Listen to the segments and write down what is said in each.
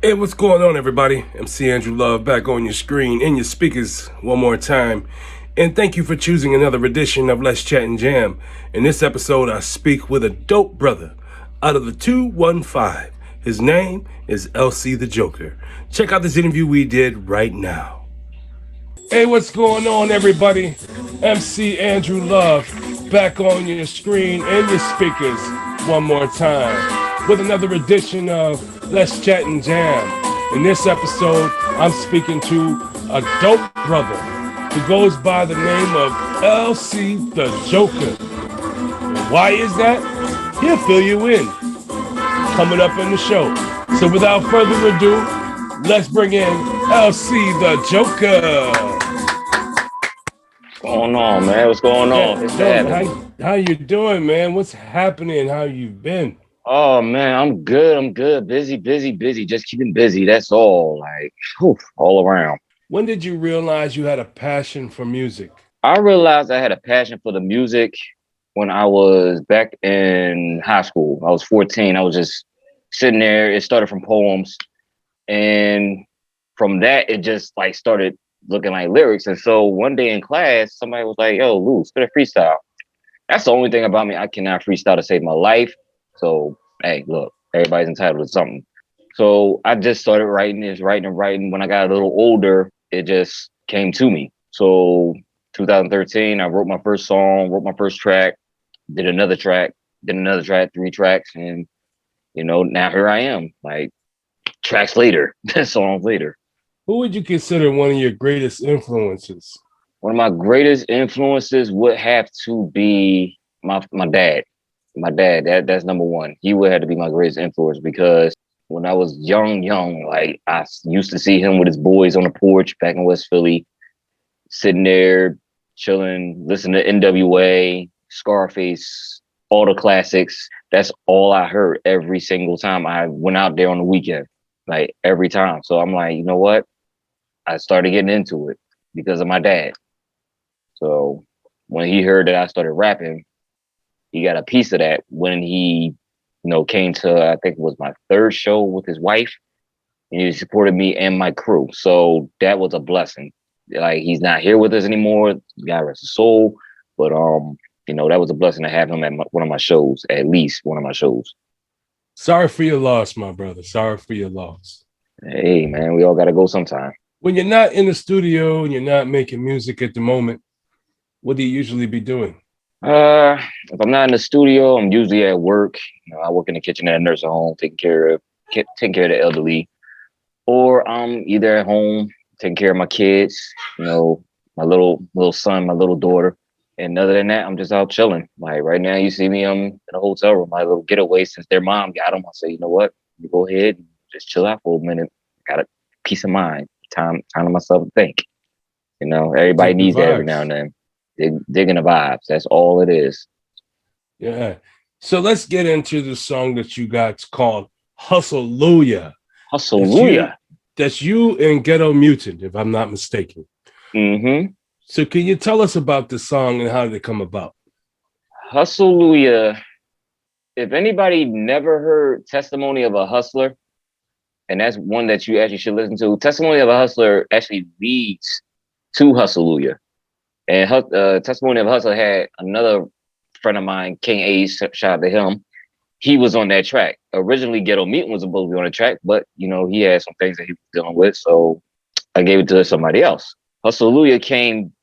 Hey, what's going on, everybody? MC Andrew Love back on your screen, in your speakers one more time. And thank you for choosing another edition of Let's Chat and Jam. In this episode, I speak with a dope brother out of the 215. His name is LC the Joker. Check out this interview we did right now. Hey, what's going on, everybody? MC Andrew Love back on your screen and your speakers one more time with another edition of Let's Chat and Jam. In this episode, I'm speaking to a dope brother who goes by the name of LC the Joker. And why is that? He'll fill you in coming up in the show. So without further ado, let's bring in LC the Joker. What's going on, man? What's going on? How you doing, man? What's happening? How you been? Oh man, I'm good. Busy. Just keeping busy. That's all. Like, all around. When did you realize you had a passion for music? I realized I had a passion for the music when I was back in high school. I was 14. I was just sitting there. It started from poems, and from that, it just like started looking like lyrics. And so one day in class, somebody was like, "Yo, Lou, spit a freestyle." That's the only thing about me. I cannot freestyle to save my life. So, hey, look, everybody's entitled to something. So I just started writing. When I got a little older, it just came to me. So 2013, I wrote my first song, wrote my first track, did another track, 3 tracks. And, now here I am, like tracks later, songs later. Who would you consider one of your greatest influences? One of my greatest influences would have to be my dad. My dad, that's number one. He would have to be my greatest influence because when I was young, like I used to see him with his boys on the porch back in West Philly, sitting there, chilling, listening to NWA, Scarface, all the classics. That's all I heard every single time I went out there on the weekend, like every time. So I'm like, you know what? I started getting into it because of my dad. So when he heard that I started rapping, he got a piece of that when he, came to, I think it was my third show with his wife, and he supported me and my crew. So that was a blessing. Like, he's not here with us anymore. God rest his soul. But, that was a blessing to have him at one of my shows, at least one of my shows. Sorry for your loss, my brother. Sorry for your loss. Hey, man, we all got to go sometime. When you're not in the studio and you're not making music at the moment, what do you usually be doing? If I'm not in the studio, I'm usually at work. I work in the kitchen at a nursing home, taking care of the elderly, or I'm either at home taking care of my kids. My little son, my little daughter, and other than that, I'm just out chilling. Like right now, you see me, I'm in a hotel room, my little getaway since their mom got them. I say, you know what, you go ahead and just chill out for a minute. Got a peace of mind, time to myself to think. Everybody needs that every now and then. Digging the vibes. That's all it is. Yeah. So let's get into the song that you got. It's called Hustelujah. Hustelujah. That's you and Ghetto Mutant, if I'm not mistaken. Mm-hmm. So can you tell us about the song and how did it come about? Hustelujah. If anybody never heard Testimony of a Hustler, and that's one that you actually should listen to, Testimony of a Hustler actually leads to Hustelujah. And Testimony of a Hustler had another friend of mine, King Ace, shout out to him. He was on that track. Originally, Ghetto Mutant was supposed to be on the track, but, he had some things that he was dealing with, so I gave it to somebody else. Hustelujah came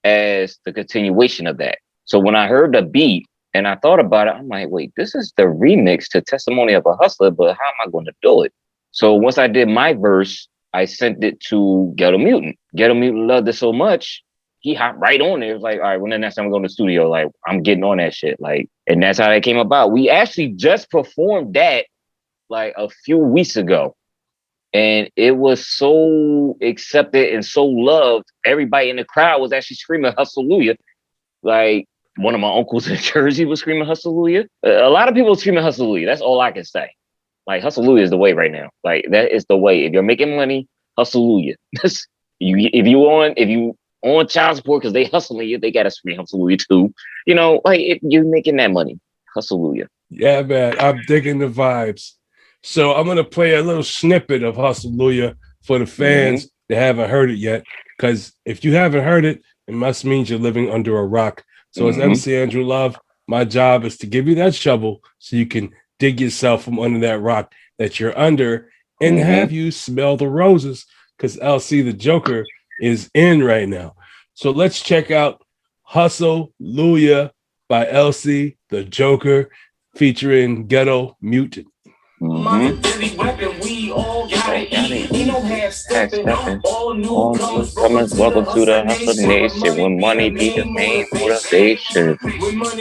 as the continuation of that. So when I heard the beat and I thought about it, I'm like, wait, this is the remix to Testimony of a Hustler, but how am I going to do it? So once I did my verse, I sent it to Ghetto Mutant. Ghetto Mutant loved it so much, he hopped right on there. It was like, all right, when the next time we go to the studio, like, I'm getting on that shit. Like, and that's how that came about. We actually just performed that like a few weeks ago. And it was so accepted and so loved. Everybody in the crowd was actually screaming Hustelujah. Like, one of my uncles in Jersey was screaming Hustelujah. A lot of people are screaming Hustelujah. That's all I can say. Like, Hustelujah is the way right now. Like, that is the way. If you're making money, Hustelujah. If you on child support because they hustling you, they gotta scream Hustelujah too. Like, if you're making that money, Hustelujah. Yeah, man, I'm digging the vibes. So I'm gonna play a little snippet of Hustelujah for the Mm-hmm. fans that haven't heard it yet. Because if you haven't heard it, it must mean you're living under a rock. So as Mm-hmm. MC Andrew Love, my job is to give you that shovel so you can dig yourself from under that rock that you're under and Mm-hmm. have you smell the roses. Because LC the Joker is in right now. So let's check out Hustelujah by LC the Joker featuring Ghetto Mutant. Mm-hmm. Got it. Half stepping. All newcomers, welcome to the Hustler Nation. When money be the main motivation.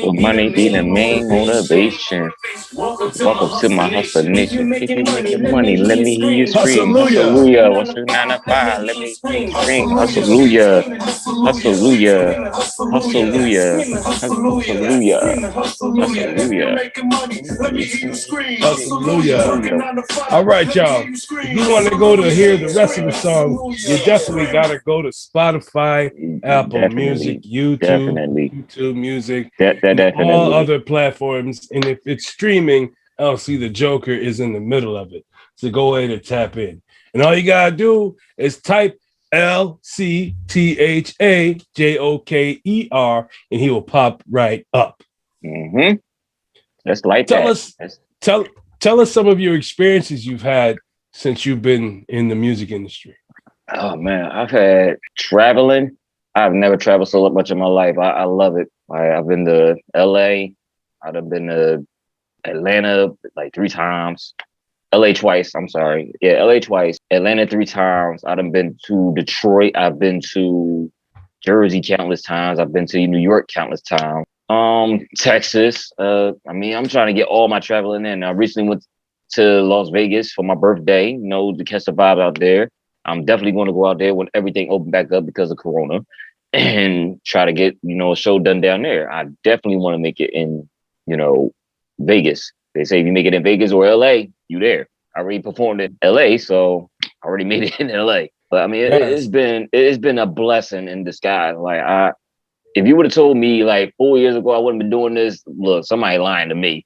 When money be the main motivation. Welcome to my Hustler Nation. If you making money, let me hear you scream. Hallelujah! Hustleluah. 12995. Let me hear you scream. Hustleluah. Hustleluah. Hustleluah. Hustleluah. Hustleluah. Hallelujah. Hallelujah. All right, y'all. If you want to go to hear the rest of the song, you definitely got to go to Spotify, Apple Music, Definitely. Definitely. YouTube Music, That and all definitely. other platforms. And if it's streaming, LC the Joker is in the middle of it. So go ahead and tap in. And all you got to do is type LCTHAJOKER and he will pop right up. Mm-hmm. Just like Tell that. us, tell tell us some of your experiences you've had since you've been in the music industry. Oh man, I've had traveling. I've never traveled so much in my life. I love it. I've been to LA. I've been to Atlanta like 3 times. LA twice. I'm sorry. Yeah, LA twice. Atlanta 3 times. I've been to Detroit. I've been to Jersey countless times. I've been to New York countless times. Texas. I'm trying to get all my traveling in. I recently went to Las Vegas for my birthday, to catch the vibe out there. I'm definitely going to go out there when everything opened back up because of Corona and try to get, a show done down there. I definitely want to make it in, Vegas. They say if you make it in Vegas or LA, you there. I already performed in LA, so I already made it in LA. But I mean, Yes. it's been a blessing in disguise. Like if you would have told me like 4 years ago I wouldn't been doing this, look, somebody lying to me.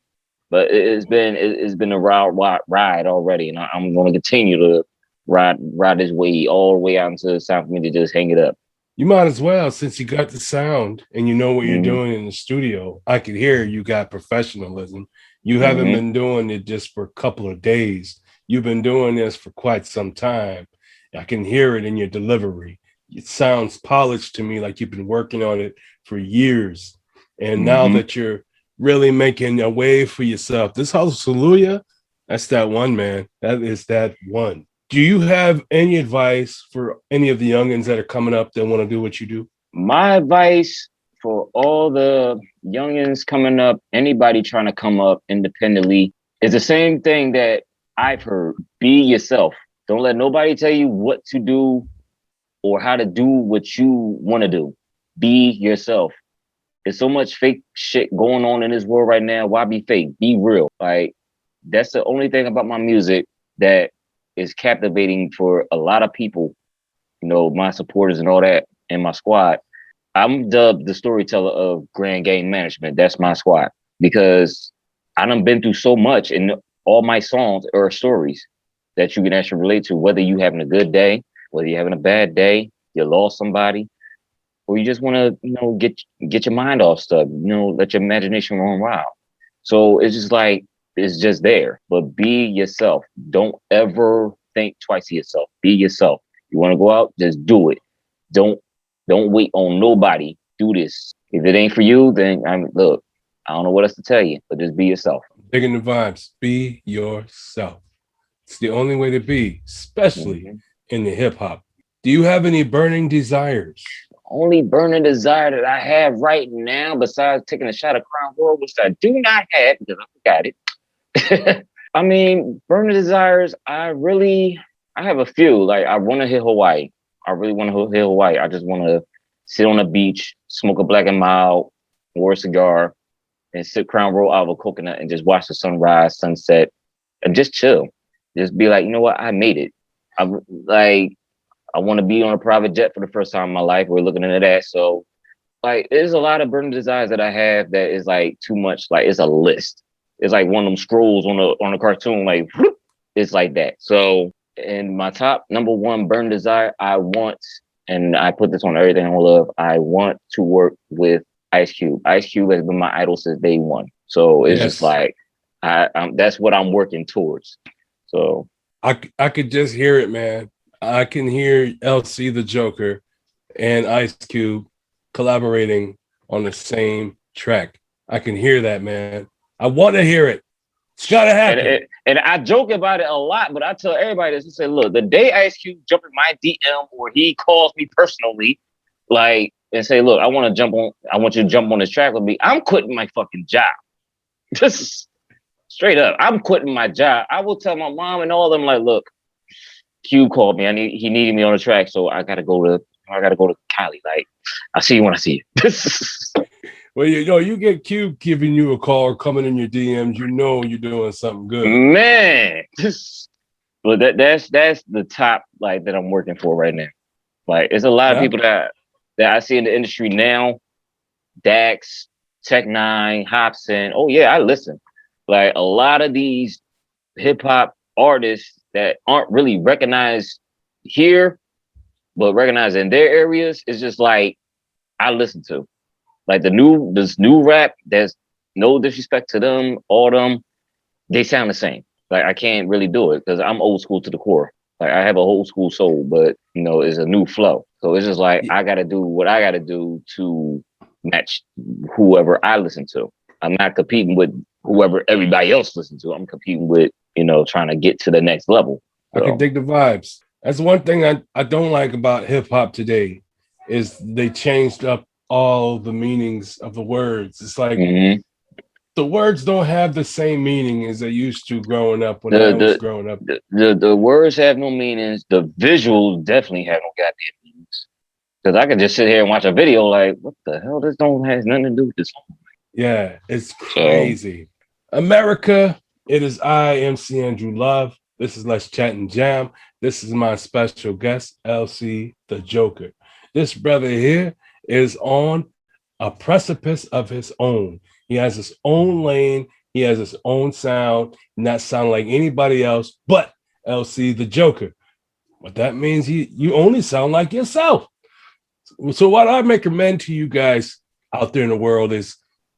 But it's been a ride already, and I'm going to continue to ride this way all the way out into the South for me to just hang it up. You might as well, since you got the sound and you know what you're Mm-hmm. doing in the studio. I could hear you got professionalism. You haven't Mm-hmm. been doing it just for a couple of days. You've been doing this for quite some time. I can hear it in your delivery. It sounds polished to me like you've been working on it for years. And now Mm-hmm. that you're really making a way for yourself, this Hallelujah, that's that one, man. That is that one. Do you have any advice for any of the youngins that are coming up that want to do what you do? My advice for all the youngins coming up, anybody trying to come up independently, is the same thing that I've heard. Be yourself. Don't let nobody tell you what to do or how to do what you want to do. Be yourself. There's so much fake shit going on in this world right now. Why be fake? Be real. Like, that's the only thing about my music that is captivating for a lot of people, my supporters and all that, and my squad. I'm dubbed the storyteller of Grand Game Management. That's my squad because I done been through so much, and all my songs are stories that you can actually relate to, whether you having a good day, whether you're having a bad day, you lost somebody, or you just want to, get your mind off stuff, let your imagination run wild. So it's just like, it's just there. But be yourself. Don't ever think twice of yourself. Be yourself. You want to go out, just do it. Don't don't wait on nobody. Do this. If it ain't for you, then look, I don't know what else to tell you, but just be yourself. Digging the vibes. Be yourself. It's the only way to be, especially Mm-hmm. in the hip hop. Do you have any burning desires? Only burning desire that I have right now, besides taking a shot of Crown World, which I do not have because I forgot it. I mean, burning desires, I have a few. Like, I want to hit Hawaii. I really want to hit Hawaii. I just want to sit on the beach, smoke a black and mild, or a cigar, and sip Crown Roll out of a coconut and just watch the sunrise, sunset, and just chill. Just be like, you know what? I made it. I'm like, I want to be on a private jet for the first time in my life. We're looking into that. So, like, there's a lot of burning desires that I have that is like too much. Like, it's a list. It's like one of them scrolls on a cartoon. Like, whoop, it's like that. So in my top number one burn desire, I want, and I put this on everything on love, I want to work with Ice Cube. Ice Cube has been my idol since day one. So it's just Yes. like that's what I'm working towards. So I could just hear it, man. I can hear LC the Joker and Ice Cube collaborating on the same track. I can hear that, man. I want to hear it. It's gotta happen. And I joke about it a lot, but I tell everybody this. I say, look, the day Ice Cube jump in my DM or he calls me personally, like, and say, look, I want you to jump on this track with me, I'm quitting my fucking job. Just straight up. I'm quitting my job. I will tell my mom and all of them, like, look, Cube called me. He needed me on the track, so I gotta go to Cali. Like, I'll see you when I see you. Well, you get Cube giving you a call or coming in your DMs, you know you're doing something good. Man. But that's the top like that I'm working for right now. Like, it's a lot of people that I see in the industry now. Dax, Tech Nine, Hobson. Oh yeah, I listen. Like, a lot of these hip hop artists that aren't really recognized here, but recognized in their areas, is just like I listen to. Like this new rap, there's no disrespect to them, all them, they sound the same. Like, I can't really do it because I'm old school to the core. Like, I have a old school soul, but it's a new flow. So it's just like I gotta do what I gotta do to match whoever I listen to. I'm not competing with whoever everybody else listens to. I'm competing with, trying to get to the next level. So. I can dig the vibes. That's one thing I don't like about hip hop today is they changed up all the meanings of the words. It's like the words don't have the same meaning as they used to growing up when I was growing up. The words have no meanings. The visuals definitely have no goddamn meanings. Because I could just sit here and watch a video like, what the hell? This don't has nothing to do with this song. Yeah, it's crazy. America, it is I, MC Andrew Love. This is Let's Chat and Jam. This is my special guest, LC the Joker. This brother here is on a precipice of his own. He has his own lane. He has his own sound, not sound like anybody else but LC the Joker. What that means, you only sound like yourself. So what I recommend to you guys out there in the world is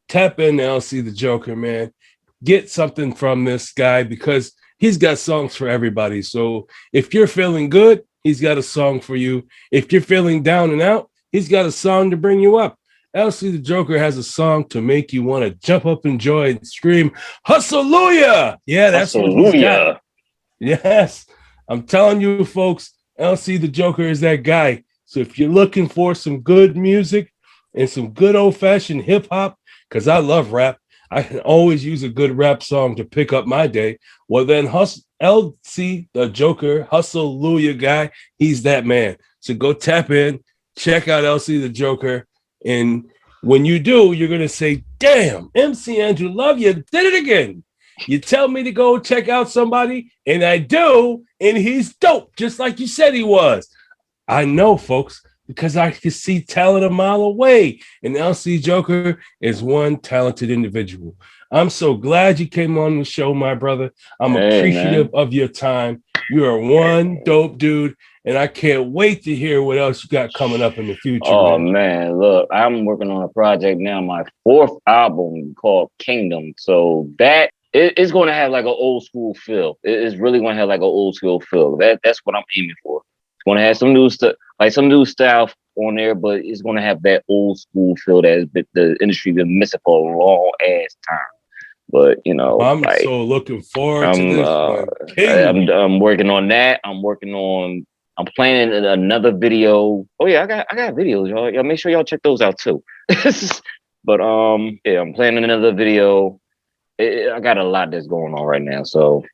tap in LC the Joker, man. Get something from this guy because he's got songs for everybody. So if you're feeling good, he's got a song for you. If you're feeling down and out, he's got a song to bring you up. LC the Joker has a song to make you want to jump up and joy and scream, Hustelujah! Yeah, that's what he's got. Yes, I'm telling you, folks, LC the Joker is that guy. So if you're looking for some good music and some good old-fashioned hip-hop, because I love rap, I can always use a good rap song to pick up my day. Well, then LC the Joker, Hustelujah guy, he's that man. So go tap in, check out LC the Joker, and when you do, you're going to say, damn, MC Andrew Love, you did it again. You tell me to go check out somebody, and I do, and he's dope, just like you said he was. I know, folks, because I can see talent a mile away, and LC Joker is one talented individual. I'm so glad you came on the show, my brother. I'm appreciative of your time. You are one dope dude, and I can't wait to hear what else you got coming up in the future. Oh, man, look, I'm working on a project now, my 4th album called Kingdom. So that it's going to have like an old school feel. It's really going to have like an old school feel. That's what I'm aiming for. It's going to have some new stuff, like some new style on there, but it's going to have that old school feel that the industry been missing for a long ass time. But I'm like, so looking forward to this. I'm working on that. I'm planning another video. Oh yeah, I got videos, y'all. Y'all make sure y'all check those out too. But yeah, I'm planning another video. I got a lot that's going on right now, so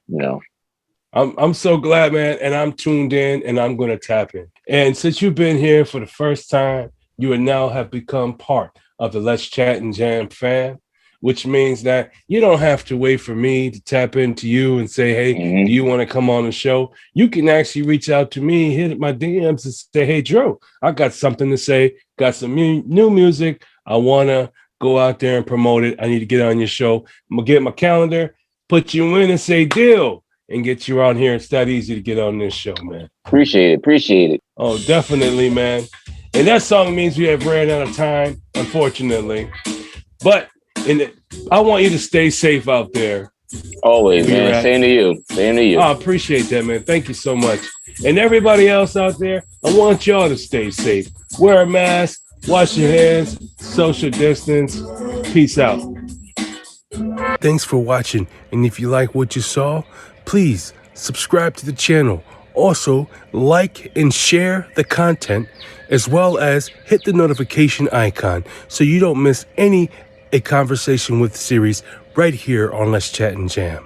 I'm so glad, man, and I'm tuned in, and I'm going to tap in. And since you've been here for the first time, you now have become part of the Let's Chat and Jam fam, which means that you don't have to wait for me to tap into you and say, hey, do you want to come on the show? You can actually reach out to me, hit my DMs and say, hey, Drew, I got something to say, got some new music. I want to go out there and promote it. I need to get on your show. I'm going to get my calendar, put you in and say, deal. and get you on here. It's that easy to get on this show, man. Appreciate it. Oh, definitely, man. And that song means we have ran out of time, unfortunately. But I want you to stay safe out there. Always, man. Same to you. I appreciate that, man. Thank you so much. And everybody else out there, I want y'all to stay safe. Wear a mask, wash your hands, social distance. Peace out. Thanks for watching. And if you like what you saw, please subscribe to the channel. Also, like and share the content, as well as hit the notification icon so you don't miss a conversation with series right here on Let's Chat and Jam.